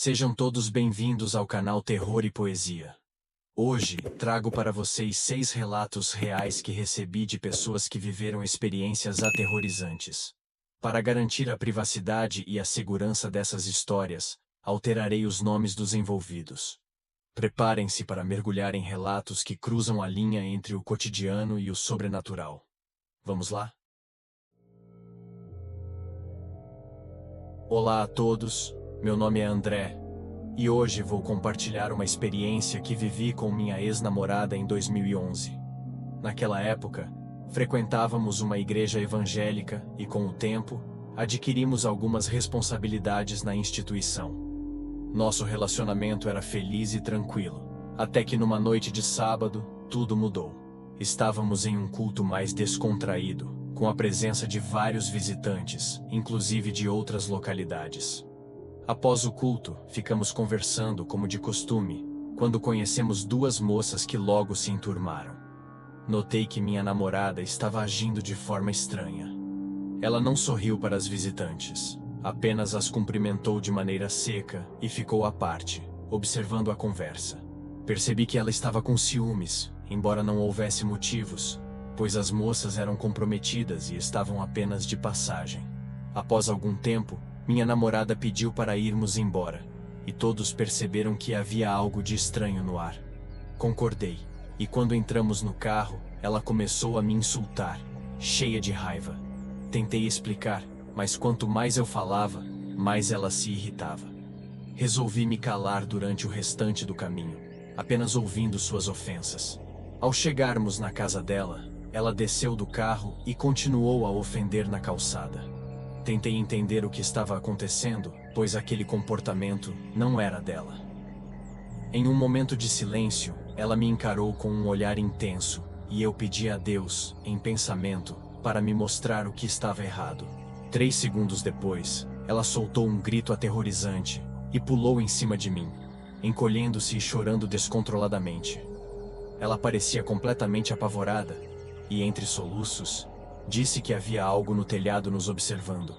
Sejam todos bem-vindos ao canal Terror e Poesia. Hoje, trago para vocês 6 relatos reais que recebi de pessoas que viveram experiências aterrorizantes. Para garantir a privacidade e a segurança dessas histórias, alterarei os nomes dos envolvidos. Preparem-se para mergulhar em relatos que cruzam a linha entre o cotidiano e o sobrenatural. Vamos lá? Olá a todos, meu nome é André, e hoje vou compartilhar uma experiência que vivi com minha ex-namorada em 2011. Naquela época, frequentávamos uma igreja evangélica e, com o tempo, adquirimos algumas responsabilidades na instituição. Nosso relacionamento era feliz e tranquilo, até que numa noite de sábado, tudo mudou. Estávamos em um culto mais descontraído, com a presença de vários visitantes, inclusive de outras localidades. Após o culto, ficamos conversando como de costume, quando conhecemos 2 moças que logo se enturmaram. Notei que minha namorada estava agindo de forma estranha. Ela não sorriu para as visitantes, apenas as cumprimentou de maneira seca e ficou à parte, observando a conversa. Percebi que ela estava com ciúmes, embora não houvesse motivos, pois as moças eram comprometidas e estavam apenas de passagem. Após algum tempo, minha namorada pediu para irmos embora, e todos perceberam que havia algo de estranho no ar. Concordei, e quando entramos no carro, ela começou a me insultar, cheia de raiva. Tentei explicar, mas quanto mais eu falava, mais ela se irritava. Resolvi me calar durante o restante do caminho, apenas ouvindo suas ofensas. Ao chegarmos na casa dela, ela desceu do carro e continuou a ofender na calçada. Tentei entender o que estava acontecendo, pois aquele comportamento não era dela. Em um momento de silêncio, ela me encarou com um olhar intenso, e eu pedi a Deus, em pensamento, para me mostrar o que estava errado. 3 segundos depois, ela soltou um grito aterrorizante e pulou em cima de mim, encolhendo-se e chorando descontroladamente. Ela parecia completamente apavorada, e entre soluços, disse que havia algo no telhado nos observando.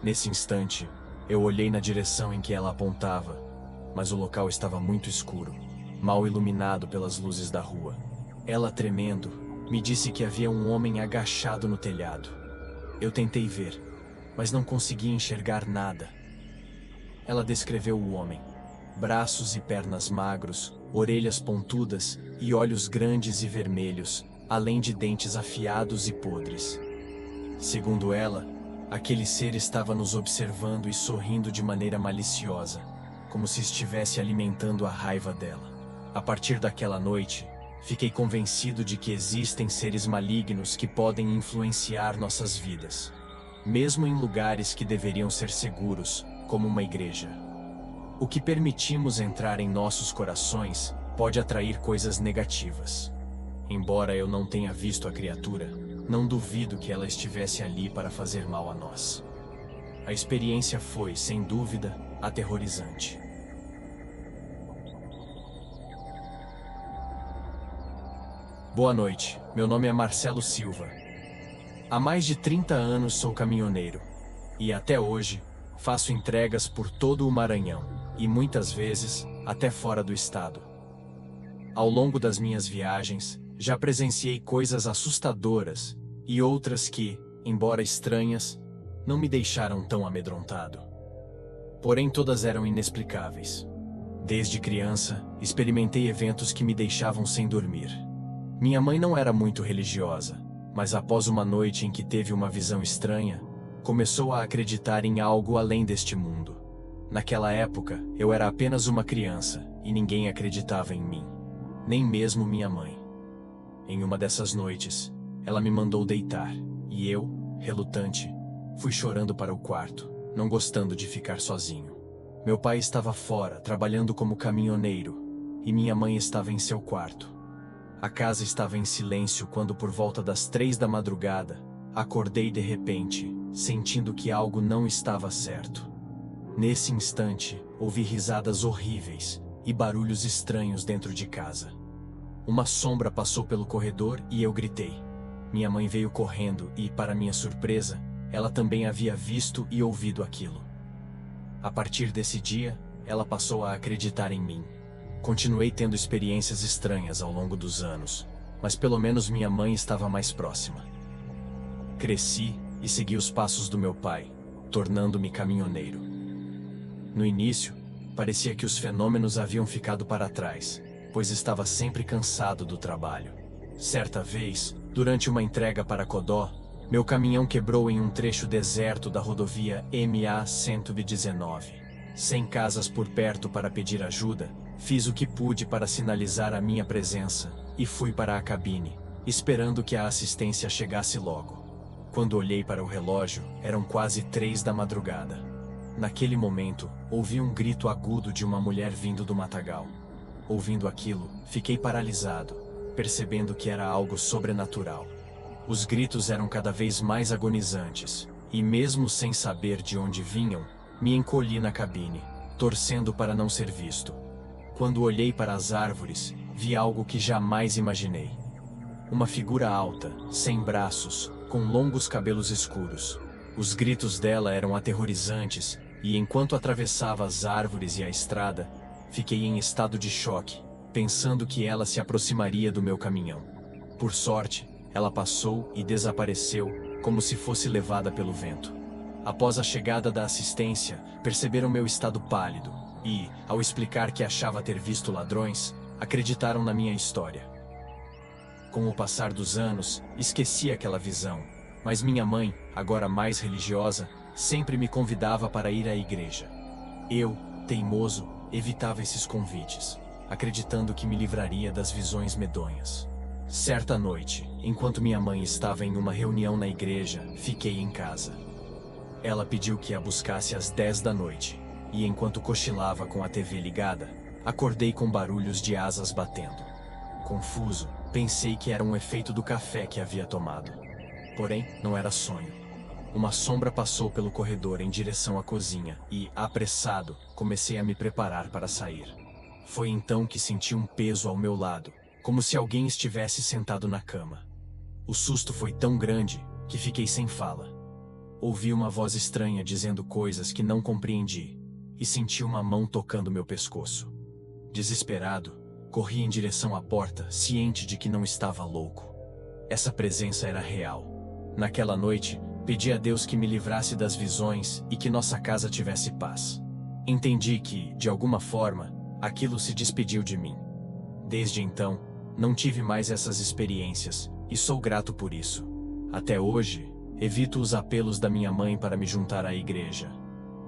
Nesse instante, eu olhei na direção em que ela apontava, mas o local estava muito escuro, mal iluminado pelas luzes da rua. Ela, tremendo, me disse que havia um homem agachado no telhado. Eu tentei ver, mas não conseguia enxergar nada. Ela descreveu o homem: braços e pernas magros, orelhas pontudas e olhos grandes e vermelhos, além de dentes afiados e podres. Segundo ela, aquele ser estava nos observando e sorrindo de maneira maliciosa, como se estivesse alimentando a raiva dela. A partir daquela noite, fiquei convencido de que existem seres malignos que podem influenciar nossas vidas, mesmo em lugares que deveriam ser seguros, como uma igreja. O que permitimos entrar em nossos corações pode atrair coisas negativas. Embora eu não tenha visto a criatura, não duvido que ela estivesse ali para fazer mal a nós. A experiência foi, sem dúvida, aterrorizante. Boa noite, meu nome é Marcelo Silva. Há mais de 30 anos sou caminhoneiro, e até hoje faço entregas por todo o Maranhão, e muitas vezes até fora do estado. Ao longo das minhas viagens, já presenciei coisas assustadoras e outras que, embora estranhas, não me deixaram tão amedrontado. Porém, todas eram inexplicáveis. Desde criança, experimentei eventos que me deixavam sem dormir. Minha mãe não era muito religiosa, mas após uma noite em que teve uma visão estranha, começou a acreditar em algo além deste mundo. Naquela época, eu era apenas uma criança e ninguém acreditava em mim, nem mesmo minha mãe. Em uma dessas noites, ela me mandou deitar, e eu, relutante, fui chorando para o quarto, não gostando de ficar sozinho. Meu pai estava fora, trabalhando como caminhoneiro, e minha mãe estava em seu quarto. A casa estava em silêncio quando, por volta das 3 da madrugada, acordei de repente, sentindo que algo não estava certo. Nesse instante, ouvi risadas horríveis e barulhos estranhos dentro de casa. Uma sombra passou pelo corredor e eu gritei. Minha mãe veio correndo e, para minha surpresa, ela também havia visto e ouvido aquilo. A partir desse dia, ela passou a acreditar em mim. Continuei tendo experiências estranhas ao longo dos anos, mas pelo menos minha mãe estava mais próxima. Cresci e segui os passos do meu pai, tornando-me caminhoneiro. No início, parecia que os fenômenos haviam ficado para trás, pois estava sempre cansado do trabalho. Certa vez, durante uma entrega para Codó, meu caminhão quebrou em um trecho deserto da rodovia MA-119. Sem casas por perto para pedir ajuda, fiz o que pude para sinalizar a minha presença e fui para a cabine, esperando que a assistência chegasse logo. Quando olhei para o relógio, eram quase 3 da madrugada. Naquele momento, ouvi um grito agudo de uma mulher vindo do matagal. Ouvindo aquilo, fiquei paralisado, percebendo que era algo sobrenatural. Os gritos eram cada vez mais agonizantes, e mesmo sem saber de onde vinham, me encolhi na cabine, torcendo para não ser visto. Quando olhei para as árvores, vi algo que jamais imaginei. Uma figura alta, sem braços, com longos cabelos escuros. Os gritos dela eram aterrorizantes, e enquanto atravessava as árvores e a estrada, fiquei em estado de choque, pensando que ela se aproximaria do meu caminhão. Por sorte, ela passou e desapareceu, como se fosse levada pelo vento. Após a chegada da assistência, perceberam meu estado pálido e, ao explicar que achava ter visto ladrões, acreditaram na minha história. Com o passar dos anos, esqueci aquela visão, mas minha mãe, agora mais religiosa, sempre me convidava para ir à igreja. Eu, teimoso, evitava esses convites, acreditando que me livraria das visões medonhas. Certa noite, enquanto minha mãe estava em uma reunião na igreja, fiquei em casa. Ela pediu que a buscasse às 10 da noite, e enquanto cochilava com a TV ligada, acordei com barulhos de asas batendo. Confuso, pensei que era um efeito do café que havia tomado. Porém, não era sonho. Uma sombra passou pelo corredor em direção à cozinha e, apressado, comecei a me preparar para sair. Foi então que senti um peso ao meu lado, como se alguém estivesse sentado na cama. O susto foi tão grande que fiquei sem fala. Ouvi uma voz estranha dizendo coisas que não compreendi, e senti uma mão tocando meu pescoço. Desesperado, corri em direção à porta, ciente de que não estava louco. Essa presença era real. Naquela noite, pedi a Deus que me livrasse das visões e que nossa casa tivesse paz. Entendi que, de alguma forma, aquilo se despediu de mim. Desde então, não tive mais essas experiências, e sou grato por isso. Até hoje, evito os apelos da minha mãe para me juntar à igreja.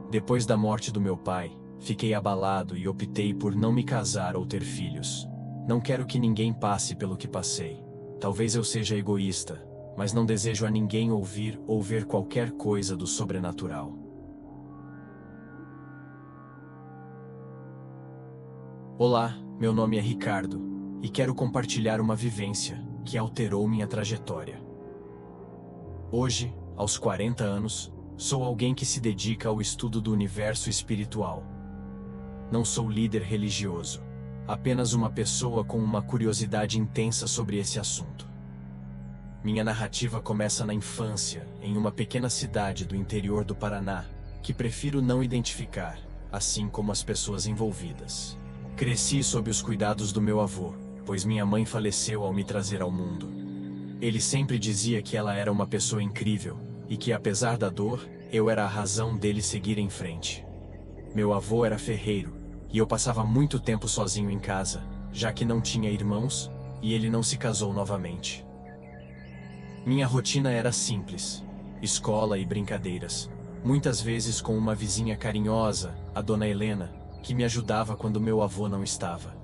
Depois da morte do meu pai, fiquei abalado e optei por não me casar ou ter filhos. Não quero que ninguém passe pelo que passei. Talvez eu seja egoísta, mas não desejo a ninguém ouvir ou ver qualquer coisa do sobrenatural. Olá, meu nome é Ricardo, e quero compartilhar uma vivência que alterou minha trajetória. Hoje, aos 40 anos, sou alguém que se dedica ao estudo do universo espiritual. Não sou líder religioso, apenas uma pessoa com uma curiosidade intensa sobre esse assunto. Minha narrativa começa na infância, em uma pequena cidade do interior do Paraná, que prefiro não identificar, assim como as pessoas envolvidas. Cresci sob os cuidados do meu avô, pois minha mãe faleceu ao me trazer ao mundo. Ele sempre dizia que ela era uma pessoa incrível, e que apesar da dor, eu era a razão dele seguir em frente. Meu avô era ferreiro, e eu passava muito tempo sozinho em casa, já que não tinha irmãos, e ele não se casou novamente. Minha rotina era simples: escola e brincadeiras, muitas vezes com uma vizinha carinhosa, a Dona Helena, que me ajudava quando meu avô não estava.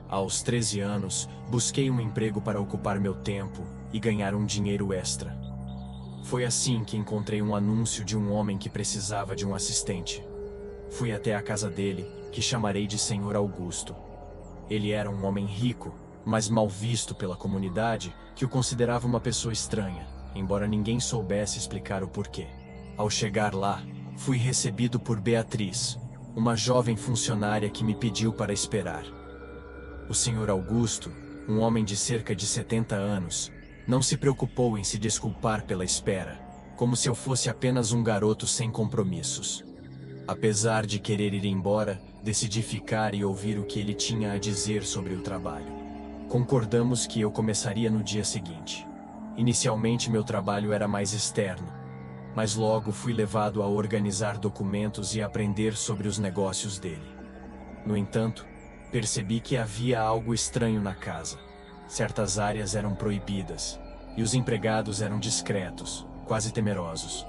Aos 13 anos, busquei um emprego para ocupar meu tempo e ganhar um dinheiro extra. Foi assim que encontrei um anúncio de um homem que precisava de um assistente. Fui até a casa dele, que chamarei de Senhor Augusto. Ele era um homem rico, mas mal visto pela comunidade, que o considerava uma pessoa estranha, embora ninguém soubesse explicar o porquê. Ao chegar lá, fui recebido por Beatriz, uma jovem funcionária que me pediu para esperar. O Senhor Augusto, um homem de cerca de 70 anos, não se preocupou em se desculpar pela espera, como se eu fosse apenas um garoto sem compromissos. Apesar de querer ir embora, decidi ficar e ouvir o que ele tinha a dizer sobre o trabalho. Concordamos que eu começaria no dia seguinte. Inicialmente meu trabalho era mais externo, mas logo fui levado a organizar documentos e aprender sobre os negócios dele. No entanto, percebi que havia algo estranho na casa. Certas áreas eram proibidas, e os empregados eram discretos, quase temerosos.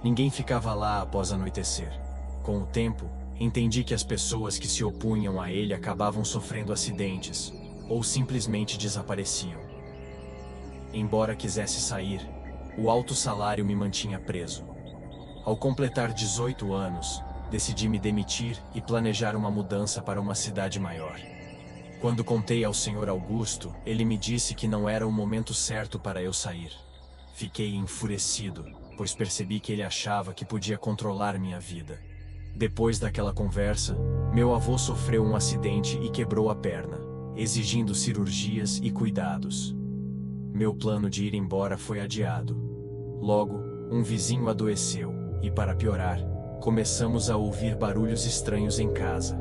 Ninguém ficava lá após anoitecer. Com o tempo, entendi que as pessoas que se opunham a ele acabavam sofrendo acidentes, ou simplesmente desapareciam. Embora quisesse sair, o alto salário me mantinha preso. Ao completar 18 anos, decidi me demitir e planejar uma mudança para uma cidade maior. Quando contei ao Sr. Augusto, ele me disse que não era o momento certo para eu sair. Fiquei enfurecido, pois percebi que ele achava que podia controlar minha vida. Depois daquela conversa, meu avô sofreu um acidente e quebrou a perna, exigindo cirurgias e cuidados. Meu plano de ir embora foi adiado. Logo, um vizinho adoeceu, e para piorar, começamos a ouvir barulhos estranhos em casa.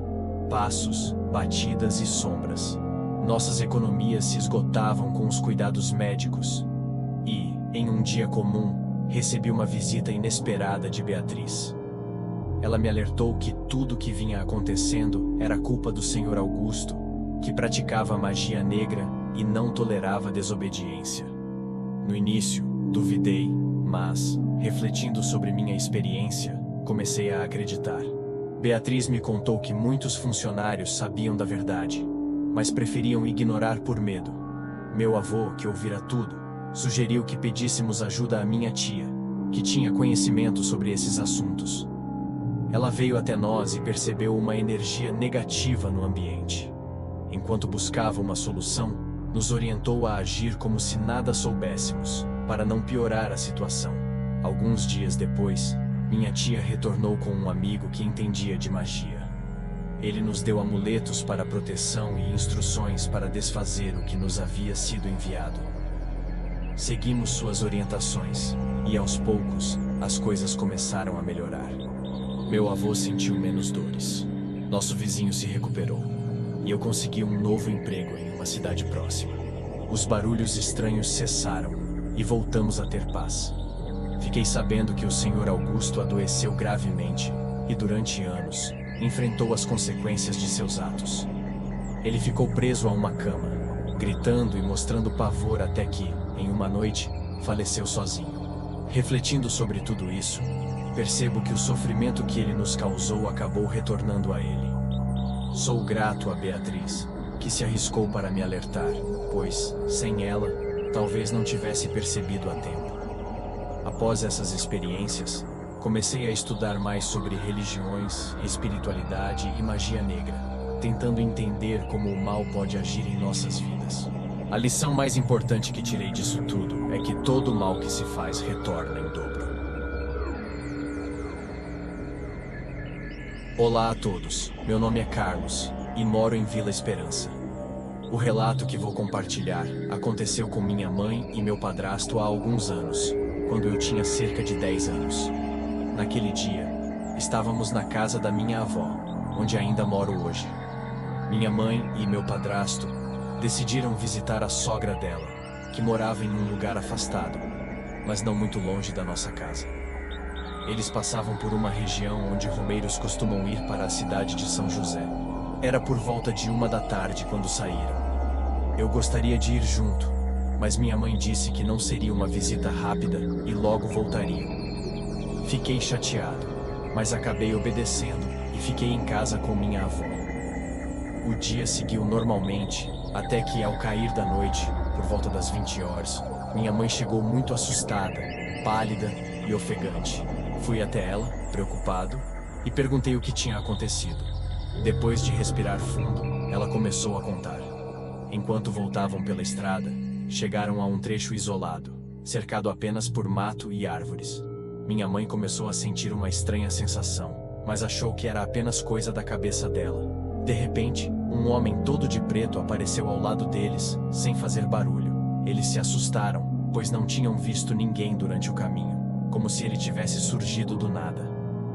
Passos, batidas e sombras. Nossas economias se esgotavam com os cuidados médicos. E, em um dia comum, recebi uma visita inesperada de Beatriz. Ela me alertou que tudo o que vinha acontecendo era culpa do Sr. Augusto, que praticava magia negra e não tolerava desobediência. No início, duvidei, mas, refletindo sobre minha experiência, comecei a acreditar. Beatriz me contou que muitos funcionários sabiam da verdade, mas preferiam ignorar por medo. Meu avô, que ouvira tudo, sugeriu que pedíssemos ajuda à minha tia, que tinha conhecimento sobre esses assuntos. Ela veio até nós e percebeu uma energia negativa no ambiente. Enquanto buscava uma solução, nos orientou a agir como se nada soubéssemos, para não piorar a situação. Alguns dias depois, minha tia retornou com um amigo que entendia de magia. Ele nos deu amuletos para proteção e instruções para desfazer o que nos havia sido enviado. Seguimos suas orientações, e aos poucos, as coisas começaram a melhorar. Meu avô sentiu menos dores. Nosso vizinho se recuperou, e eu consegui um novo emprego em uma cidade próxima. Os barulhos estranhos cessaram, e voltamos a ter paz. Fiquei sabendo que o Sr. Augusto adoeceu gravemente, e durante anos, enfrentou as consequências de seus atos. Ele ficou preso a uma cama, gritando e mostrando pavor até que, em uma noite, faleceu sozinho. Refletindo sobre tudo isso, percebo que o sofrimento que ele nos causou acabou retornando a ele. Sou grato a Beatriz, que se arriscou para me alertar, pois, sem ela, talvez não tivesse percebido a tempo. Após essas experiências, comecei a estudar mais sobre religiões, espiritualidade e magia negra, tentando entender como o mal pode agir em nossas vidas. A lição mais importante que tirei disso tudo é que todo mal que se faz retorna em dobro. Olá a todos, meu nome é Carlos, e moro em Vila Esperança. O relato que vou compartilhar aconteceu com minha mãe e meu padrasto há alguns anos, quando eu tinha cerca de 10 anos. Naquele dia, estávamos na casa da minha avó, onde ainda moro hoje. Minha mãe e meu padrasto decidiram visitar a sogra dela, que morava em um lugar afastado, mas não muito longe da nossa casa. Eles passavam por uma região onde romeiros costumam ir para a cidade de São José. Era por volta de 1 da tarde quando saíram. Eu gostaria de ir junto, mas minha mãe disse que não seria uma visita rápida e logo voltariam. Fiquei chateado, mas acabei obedecendo e fiquei em casa com minha avó. O dia seguiu normalmente, até que ao cair da noite, por volta das 20 horas, minha mãe chegou muito assustada, pálida e ofegante. Fui até ela, preocupado, e perguntei o que tinha acontecido. Depois de respirar fundo, ela começou a contar. Enquanto voltavam pela estrada, chegaram a um trecho isolado, cercado apenas por mato e árvores. Minha mãe começou a sentir uma estranha sensação, mas achou que era apenas coisa da cabeça dela. De repente, um homem todo de preto apareceu ao lado deles, sem fazer barulho. Eles se assustaram, pois não tinham visto ninguém durante o caminho, como se ele tivesse surgido do nada.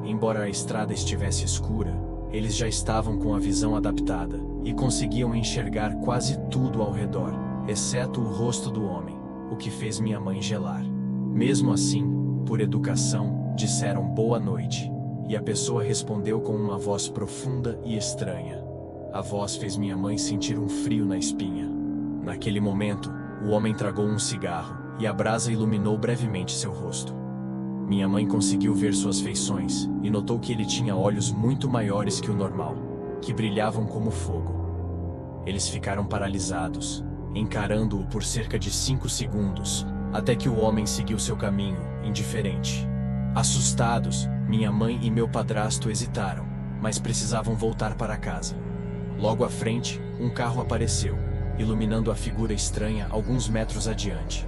embora a estrada estivesse escura, eles já estavam com a visão adaptada e conseguiam enxergar quase tudo ao redor, exceto o rosto do homem, o que fez minha mãe gelar. Mesmo assim, por educação, disseram boa noite, e a pessoa respondeu com uma voz profunda e estranha. A voz fez minha mãe sentir um frio na espinha. Naquele momento, o homem tragou um cigarro, e a brasa iluminou brevemente seu rosto. Minha mãe conseguiu ver suas feições, e notou que ele tinha olhos muito maiores que o normal, que brilhavam como fogo. Eles ficaram paralisados, encarando-o por cerca de 5 segundos, até que o homem seguiu seu caminho, indiferente. Assustados, minha mãe e meu padrasto hesitaram, mas precisavam voltar para casa. Logo à frente, um carro apareceu, iluminando a figura estranha alguns metros adiante.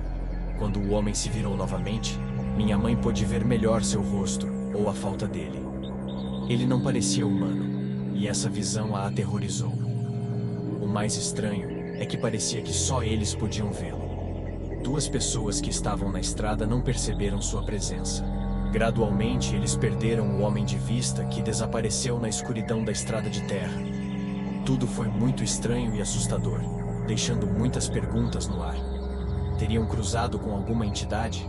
Quando o homem se virou novamente, minha mãe pôde ver melhor seu rosto, ou a falta dele. Ele não parecia humano, e essa visão a aterrorizou. O mais estranho é que parecia que só eles podiam vê-lo. 2 pessoas que estavam na estrada não perceberam sua presença. Gradualmente, eles perderam o homem de vista, que desapareceu na escuridão da estrada de terra. Tudo foi muito estranho e assustador, deixando muitas perguntas no ar. Teriam cruzado com alguma entidade?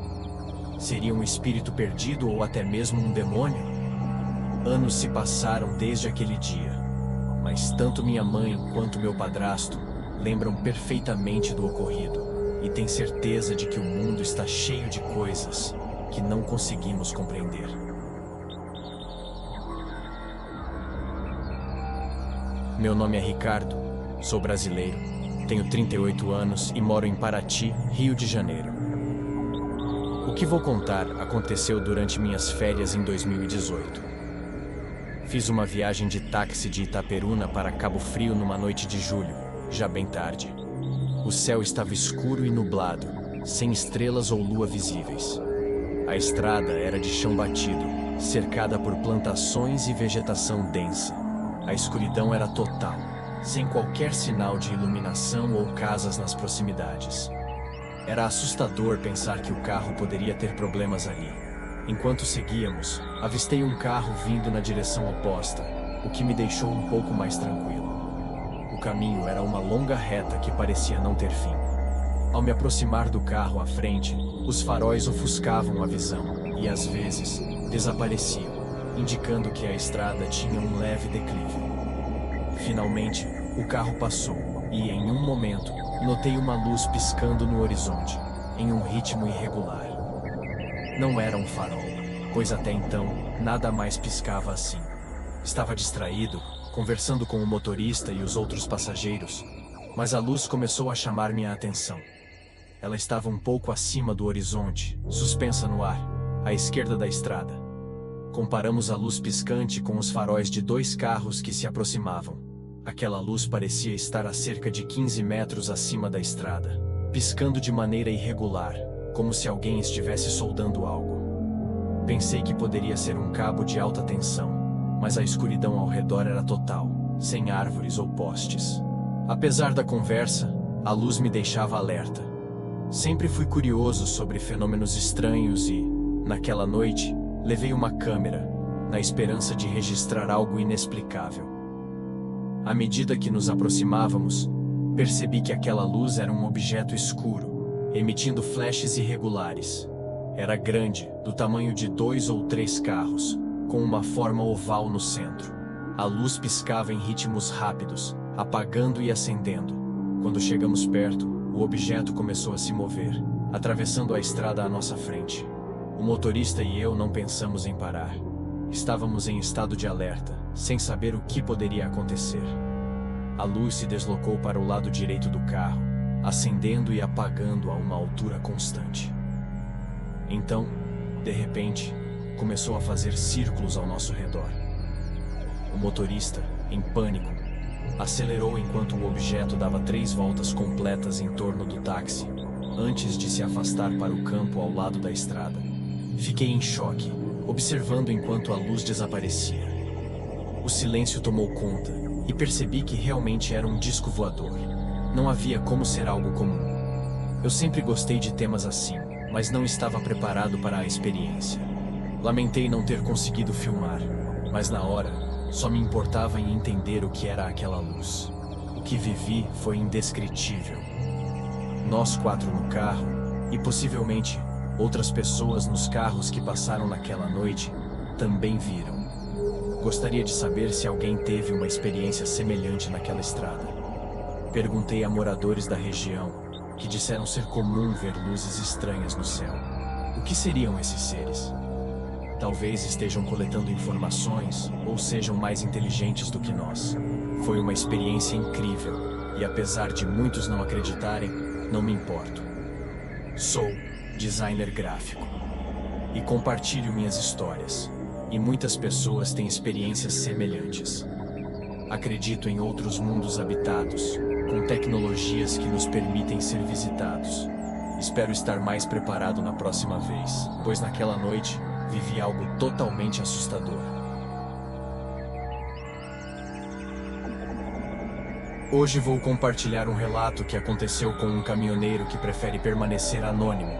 Seria um espírito perdido ou até mesmo um demônio? Anos se passaram desde aquele dia, mas tanto minha mãe quanto meu padrasto lembram perfeitamente do ocorrido e têm certeza de que o mundo está cheio de coisas que não conseguimos compreender. Meu nome é Ricardo, sou brasileiro, tenho 38 anos e moro em Paraty, Rio de Janeiro. O que vou contar aconteceu durante minhas férias em 2018. Fiz uma viagem de táxi de Itaperuna para Cabo Frio numa noite de julho, já bem tarde. O céu estava escuro e nublado, sem estrelas ou lua visíveis. A estrada era de chão batido, cercada por plantações e vegetação densa. A escuridão era total, sem qualquer sinal de iluminação ou casas nas proximidades. Era assustador pensar que o carro poderia ter problemas ali. Enquanto seguíamos, avistei um carro vindo na direção oposta, o que me deixou um pouco mais tranquilo. O caminho era uma longa reta que parecia não ter fim. Ao me aproximar do carro à frente, os faróis ofuscavam a visão e, às vezes, desapareciam, indicando que a estrada tinha um leve declive. Finalmente, o carro passou e, em um momento, notei uma luz piscando no horizonte, em um ritmo irregular. Não era um farol, pois até então, nada mais piscava assim. Estava distraído, conversando com o motorista e os outros passageiros, mas a luz começou a chamar minha atenção. Ela estava um pouco acima do horizonte, suspensa no ar, à esquerda da estrada. Comparamos a luz piscante com os faróis de 2 carros que se aproximavam. Aquela luz parecia estar a cerca de 15 metros acima da estrada, piscando de maneira irregular, como se alguém estivesse soldando algo. Pensei que poderia ser um cabo de alta tensão, mas a escuridão ao redor era total, sem árvores ou postes. Apesar da conversa, a luz me deixava alerta. Sempre fui curioso sobre fenômenos estranhos e, naquela noite, levei uma câmera, na esperança de registrar algo inexplicável. À medida que nos aproximávamos, percebi que aquela luz era um objeto escuro, emitindo flashes irregulares. Era grande, do tamanho de 2 ou 3 carros, com uma forma oval no centro. A luz piscava em ritmos rápidos, apagando e acendendo. Quando chegamos perto, o objeto começou a se mover, atravessando a estrada à nossa frente. O motorista e eu não pensamos em parar. Estávamos em estado de alerta, sem saber o que poderia acontecer. A luz se deslocou para o lado direito do carro, acendendo e apagando a uma altura constante. Então, de repente, começou a fazer círculos ao nosso redor. O motorista, em pânico, acelerou enquanto o objeto dava 3 voltas completas em torno do táxi, antes de se afastar para o campo ao lado da estrada. Fiquei em choque, observando enquanto a luz desaparecia. O silêncio tomou conta, e percebi que realmente era um disco voador. Não havia como ser algo comum. Eu sempre gostei de temas assim, mas não estava preparado para a experiência. Lamentei não ter conseguido filmar, mas na hora, só me importava em entender o que era aquela luz. O que vivi foi indescritível. Nós 4 no carro, e possivelmente outras pessoas nos carros que passaram naquela noite, também viram. Gostaria de saber se alguém teve uma experiência semelhante naquela estrada. Perguntei a moradores da região, que disseram ser comum ver luzes estranhas no céu. O que seriam esses seres? Talvez estejam coletando informações ou sejam mais inteligentes do que nós. Foi uma experiência incrível e, apesar de muitos não acreditarem, não me importo. Sou designer gráfico e compartilho minhas histórias, e muitas pessoas têm experiências semelhantes. Acredito em outros mundos habitados, com tecnologias que nos permitem ser visitados. Espero estar mais preparado na próxima vez, pois naquela noite vivi algo totalmente assustador. Hoje vou compartilhar um relato que aconteceu com um caminhoneiro que prefere permanecer anônimo.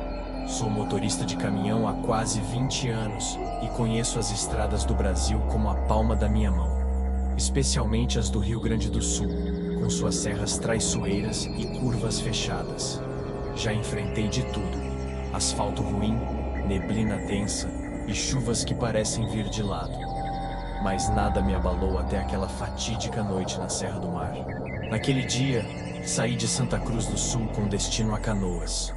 Sou motorista de caminhão há quase 20 anos e conheço as estradas do Brasil como a palma da minha mão, especialmente as do Rio Grande do Sul, com suas serras traiçoeiras e curvas fechadas. Já enfrentei de tudo: asfalto ruim, neblina densa e chuvas que parecem vir de lado. Mas nada me abalou até aquela fatídica noite na Serra do Mar. Naquele dia, saí de Santa Cruz do Sul com destino a Canoas.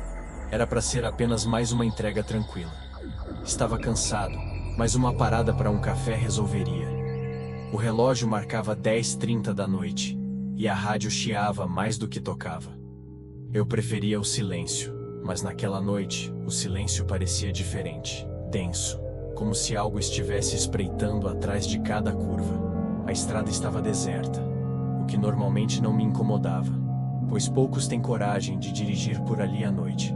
Era para ser apenas mais uma entrega tranquila. Estava cansado, mas uma parada para um café resolveria. O relógio marcava 10h30 da noite, e a rádio chiava mais do que tocava. Eu preferia o silêncio, mas naquela noite, o silêncio parecia diferente, denso, como se algo estivesse espreitando atrás de cada curva. A estrada estava deserta, o que normalmente não me incomodava, pois poucos têm coragem de dirigir por ali à noite.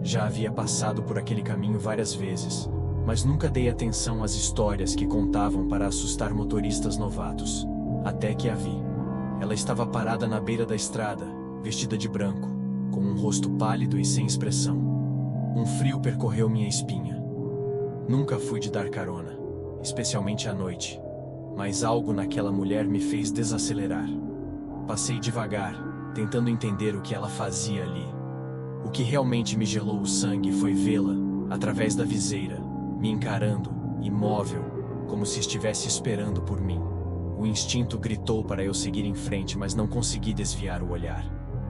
Já havia passado por aquele caminho várias vezes, mas nunca dei atenção às histórias que contavam para assustar motoristas novatos. Até que a vi. Ela estava parada na beira da estrada, vestida de branco, com um rosto pálido e sem expressão. Um frio percorreu minha espinha. Nunca fui de dar carona, especialmente à noite, mas algo naquela mulher me fez desacelerar. Passei devagar, tentando entender o que ela fazia ali. O que realmente me gelou o sangue foi vê-la, através da viseira, me encarando, imóvel, como se estivesse esperando por mim. O instinto gritou para eu seguir em frente, mas não consegui desviar o olhar.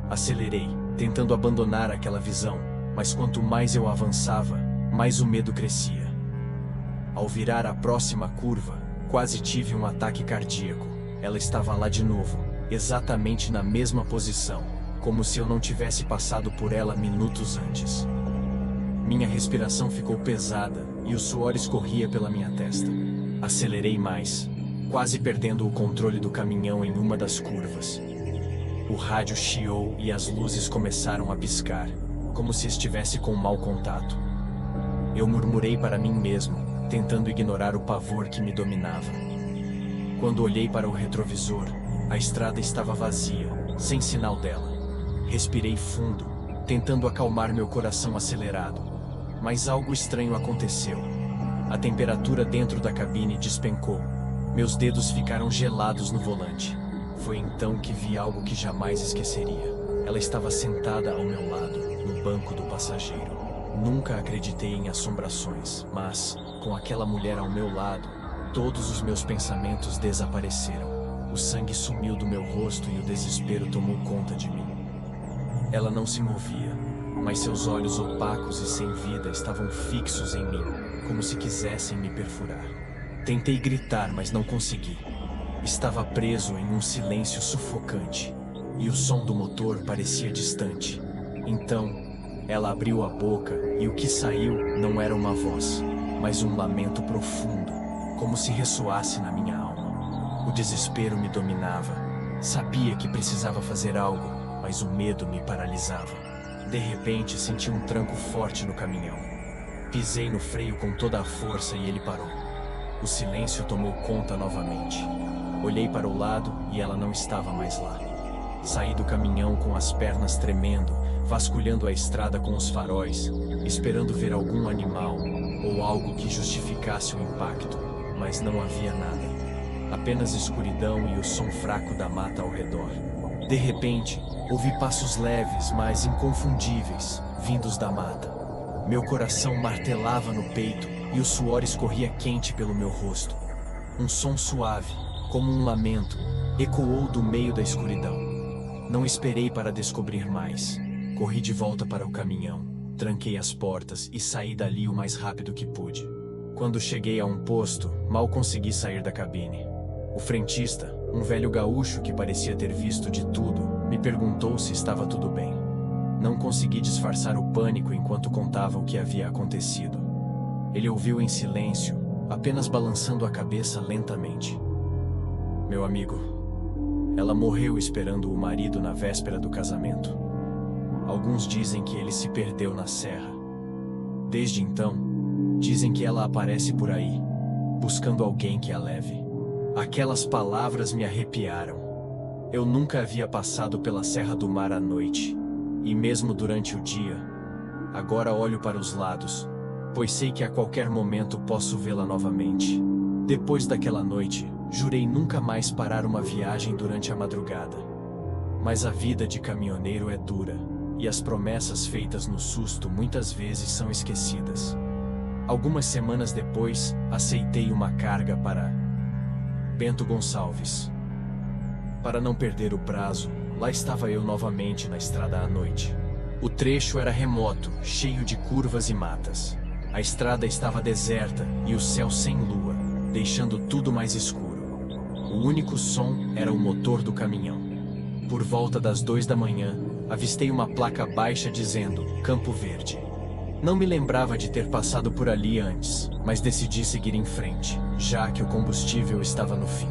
Acelerei, tentando abandonar aquela visão, mas quanto mais eu avançava, mais o medo crescia. Ao virar a próxima curva, quase tive um ataque cardíaco. Ela estava lá de novo, exatamente na mesma posição, como se eu não tivesse passado por ela minutos antes. Minha respiração ficou pesada e o suor escorria pela minha testa. Acelerei mais, quase perdendo o controle do caminhão em uma das curvas. O rádio chiou e as luzes começaram a piscar, como se estivesse com mau contato. Eu murmurei para mim mesmo, tentando ignorar o pavor que me dominava. Quando olhei para o retrovisor, a estrada estava vazia, sem sinal dela. Respirei fundo, tentando acalmar meu coração acelerado. Mas algo estranho aconteceu. A temperatura dentro da cabine despencou. Meus dedos ficaram gelados no volante. Foi então que vi algo que jamais esqueceria. Ela estava sentada ao meu lado, no banco do passageiro. Nunca acreditei em assombrações, mas, com aquela mulher ao meu lado, todos os meus pensamentos desapareceram. O sangue sumiu do meu rosto e o desespero tomou conta de mim. Ela não se movia, mas seus olhos opacos e sem vida estavam fixos em mim, como se quisessem me perfurar. Tentei gritar, mas não consegui. Estava preso em um silêncio sufocante, e o som do motor parecia distante. Então, ela abriu a boca e o que saiu não era uma voz, mas um lamento profundo, como se ressoasse na minha alma. O desespero me dominava. Sabia que precisava fazer algo, mas o medo me paralisava. De repente, senti um tranco forte no caminhão. Pisei no freio com toda a força e ele parou. O silêncio tomou conta novamente. Olhei para o lado e ela não estava mais lá. Saí do caminhão com as pernas tremendo, vasculhando a estrada com os faróis, esperando ver algum animal, ou algo que justificasse o impacto, mas não havia nada. Apenas escuridão e o som fraco da mata ao redor. De repente, ouvi passos leves, mas inconfundíveis, vindos da mata. Meu coração martelava no peito e o suor escorria quente pelo meu rosto. Um som suave, como um lamento, ecoou do meio da escuridão. Não esperei para descobrir mais. Corri de volta para o caminhão, tranquei as portas e saí dali o mais rápido que pude. Quando cheguei a um posto, mal consegui sair da cabine. O frentista, um velho gaúcho que parecia ter visto de tudo, me perguntou se estava tudo bem. Não consegui disfarçar o pânico enquanto contava o que havia acontecido. Ele ouviu em silêncio, apenas balançando a cabeça lentamente. Meu amigo, ela morreu esperando o marido na véspera do casamento. Alguns dizem que ele se perdeu na serra. Desde então, dizem que ela aparece por aí, buscando alguém que a leve. Aquelas palavras me arrepiaram. Eu nunca havia passado pela Serra do Mar à noite, e mesmo durante o dia. Agora olho para os lados, pois sei que a qualquer momento posso vê-la novamente. Depois daquela noite, jurei nunca mais parar uma viagem durante a madrugada. Mas a vida de caminhoneiro é dura, e as promessas feitas no susto muitas vezes são esquecidas. Algumas semanas depois, aceitei uma carga para Bento Gonçalves. Para não perder o prazo, lá estava eu novamente na estrada à noite. O trecho era remoto, cheio de curvas e matas. A estrada estava deserta e o céu sem lua, deixando tudo mais escuro. O único som era o motor do caminhão. Por volta das 2 da manhã, avistei uma placa baixa dizendo Campo Verde. Não me lembrava de ter passado por ali antes, mas decidi seguir em frente, já que o combustível estava no fim.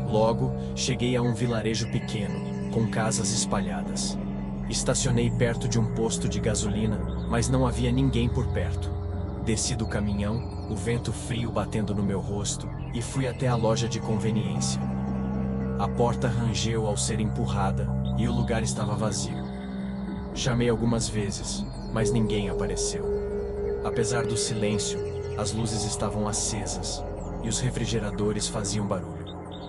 Logo, cheguei a um vilarejo pequeno, com casas espalhadas. Estacionei perto de um posto de gasolina, mas não havia ninguém por perto. Desci do caminhão, o vento frio batendo no meu rosto, e fui até a loja de conveniência. A porta rangeu ao ser empurrada, e o lugar estava vazio. Chamei algumas vezes, mas ninguém apareceu. Apesar do silêncio, as luzes estavam acesas e os refrigeradores faziam barulho.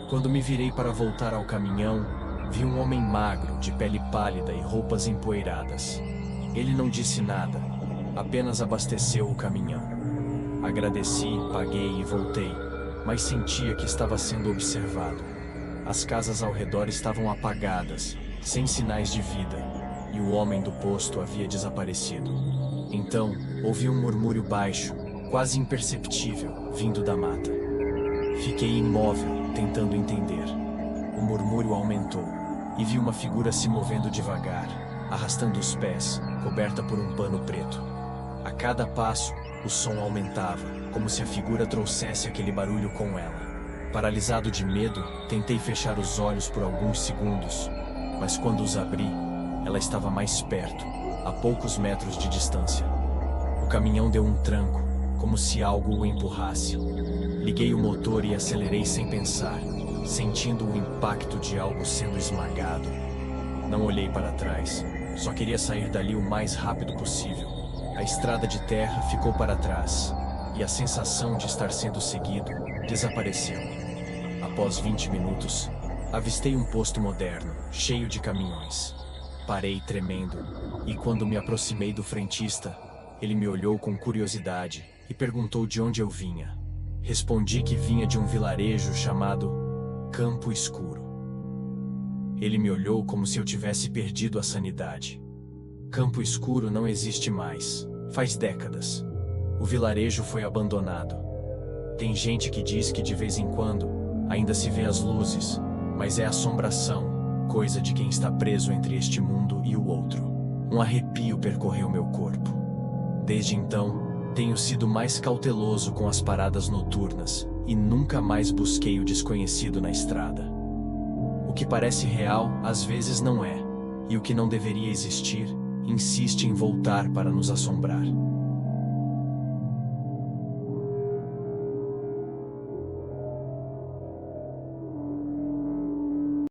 Quando me virei para voltar ao caminhão, vi um homem magro, de pele pálida e roupas empoeiradas. Ele não disse nada, apenas abasteceu o caminhão. Agradeci, paguei e voltei, mas sentia que estava sendo observado. As casas ao redor estavam apagadas, sem sinais de vida. E o homem do posto havia desaparecido. Então, ouvi um murmúrio baixo, quase imperceptível, vindo da mata. Fiquei imóvel, tentando entender. O murmúrio aumentou, e vi uma figura se movendo devagar, arrastando os pés, coberta por um pano preto. A cada passo, o som aumentava, como se a figura trouxesse aquele barulho com ela. Paralisado de medo, tentei fechar os olhos por alguns segundos, mas quando os abri, ela estava mais perto, a poucos metros de distância. O caminhão deu um tranco, como se algo o empurrasse. Liguei o motor e acelerei sem pensar, sentindo o impacto de algo sendo esmagado. Não olhei para trás, só queria sair dali o mais rápido possível. A estrada de terra ficou para trás, e a sensação de estar sendo seguido desapareceu. Após 20 minutos, avistei um posto moderno, cheio de caminhões. Parei tremendo, e quando me aproximei do frentista, ele me olhou com curiosidade e perguntou de onde eu vinha. Respondi que vinha de um vilarejo chamado Campo Escuro. Ele me olhou como se eu tivesse perdido a sanidade. Campo Escuro não existe mais, faz décadas. O vilarejo foi abandonado. Tem gente que diz que de vez em quando ainda se vê as luzes, mas é assombração. Coisa de quem está preso entre este mundo e o outro. Um arrepio percorreu meu corpo. Desde então, tenho sido mais cauteloso com as paradas noturnas e nunca mais busquei o desconhecido na estrada. O que parece real, às vezes não é, e o que não deveria existir, insiste em voltar para nos assombrar.